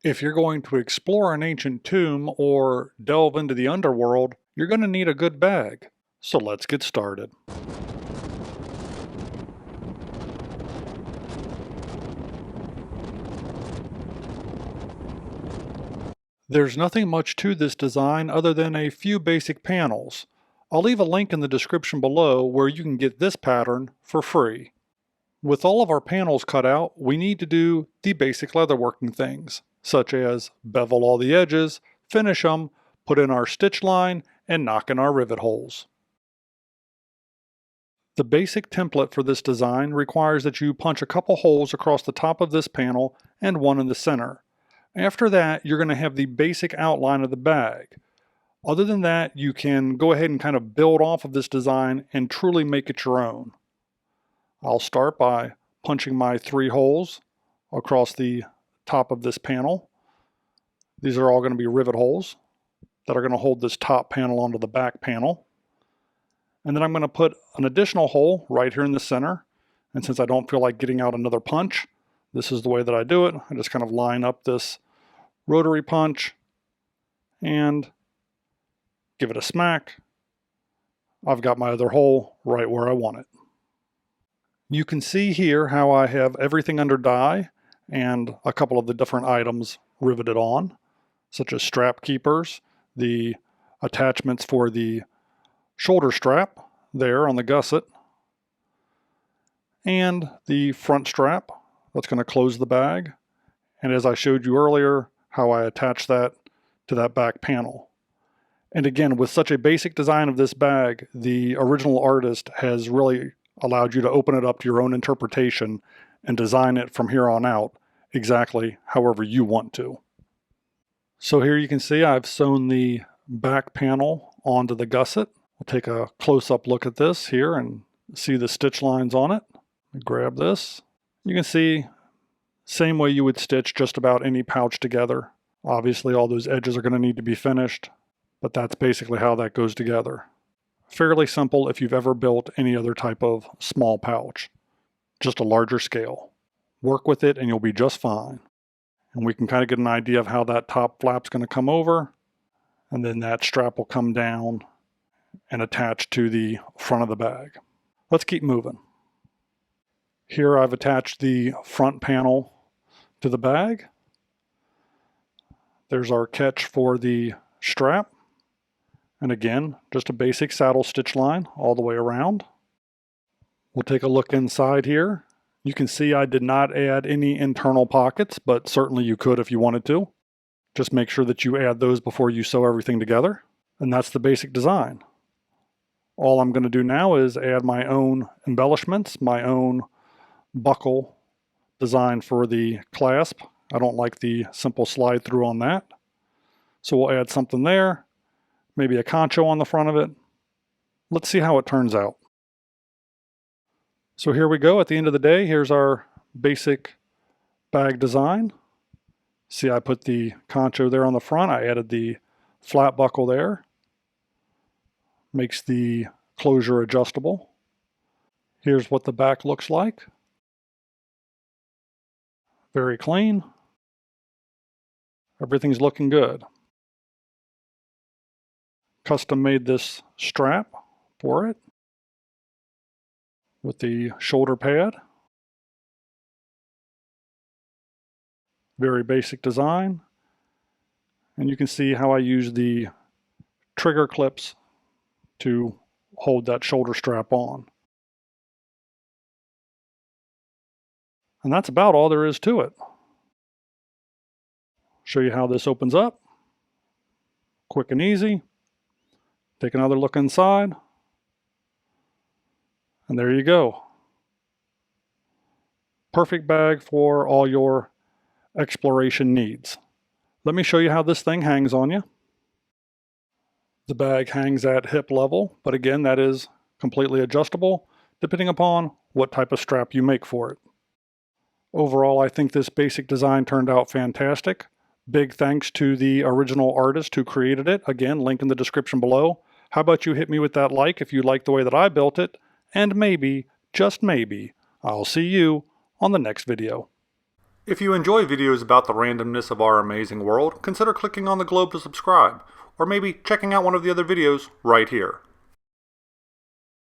If you're going to explore an ancient tomb or delve into the underworld, you're going to need a good bag. So let's get started. There's nothing much to this design other than a few basic panels. I'll leave a link in the description below where you can get this pattern for free. With all of our panels cut out, we need to do the basic leatherworking things, such as bevel all the edges, finish them, put in our stitch line, and knock in our rivet holes. The basic template for this design requires that you punch a couple holes across the top of this panel and one in the center. After that, you're going to have the basic outline of the bag. Other than that, you can go ahead and kind of build off of this design and truly make it your own. I'll start by punching my 3 holes across the top of this panel. These are all going to be rivet holes that are going to hold this top panel onto the back panel. And then I'm going to put an additional hole right here in the center. And since I don't feel like getting out another punch, this is the way that I do it. I just kind of line up this rotary punch and give it a smack. I've got my other hole right where I want it. You can see here how I have everything under die and a couple of the different items riveted on, such as strap keepers, the attachments for the shoulder strap there on the gusset, and the front strap that's going to close the bag, and as I showed you earlier, how I attach that to that back panel. And again, with such a basic design of this bag, the original artist has really allowed you to open it up to your own interpretation and design it from here on out exactly however you want to. So here you can see I've sewn the back panel onto the gusset. We'll take a close-up look at this here and see the stitch lines on it. Grab this. You can see same way you would stitch just about any pouch together. Obviously all those edges are going to need to be finished, but that's basically how that goes together. Fairly simple if you've ever built any other type of small pouch, just a larger scale. Work with it and you'll be just fine. And we can kind of get an idea of how that top flap's going to come over, and then that strap will come down and attach to the front of the bag. Let's keep moving. Here I've attached the front panel to the bag. There's our catch for the strap. And again, just a basic saddle stitch line all the way around. We'll take a look inside here. You can see I did not add any internal pockets, but certainly you could if you wanted to. Just make sure that you add those before you sew everything together. And that's the basic design. All I'm going to do now is add my own embellishments, my own buckle design for the clasp. I don't like the simple slide through on that. So we'll add something there. Maybe a concho on the front of it. Let's see how it turns out. So here we go. At the end of the day, here's our basic bag design. See, I put the concho there on the front. I added the flat buckle there. Makes the closure adjustable. Here's what the back looks like. Very clean. Everything's looking good. Custom made this strap for it with the shoulder pad. Very basic design. And you can see how I use the trigger clips to hold that shoulder strap on. And that's about all there is to it. Show you how this opens up. Quick and easy. Take another look inside. And there you go. Perfect bag for all your exploration needs. Let me show you how this thing hangs on you. The bag hangs at hip level, but again, that is completely adjustable depending upon what type of strap you make for it. Overall, I think this basic design turned out fantastic. Big thanks to the original artist who created it. Again, link in the description below. How about you hit me with that like if you like the way that I built it, and maybe, just maybe, I'll see you on the next video. If you enjoy videos about the randomness of our amazing world, consider clicking on the globe to subscribe, or maybe checking out one of the other videos right here.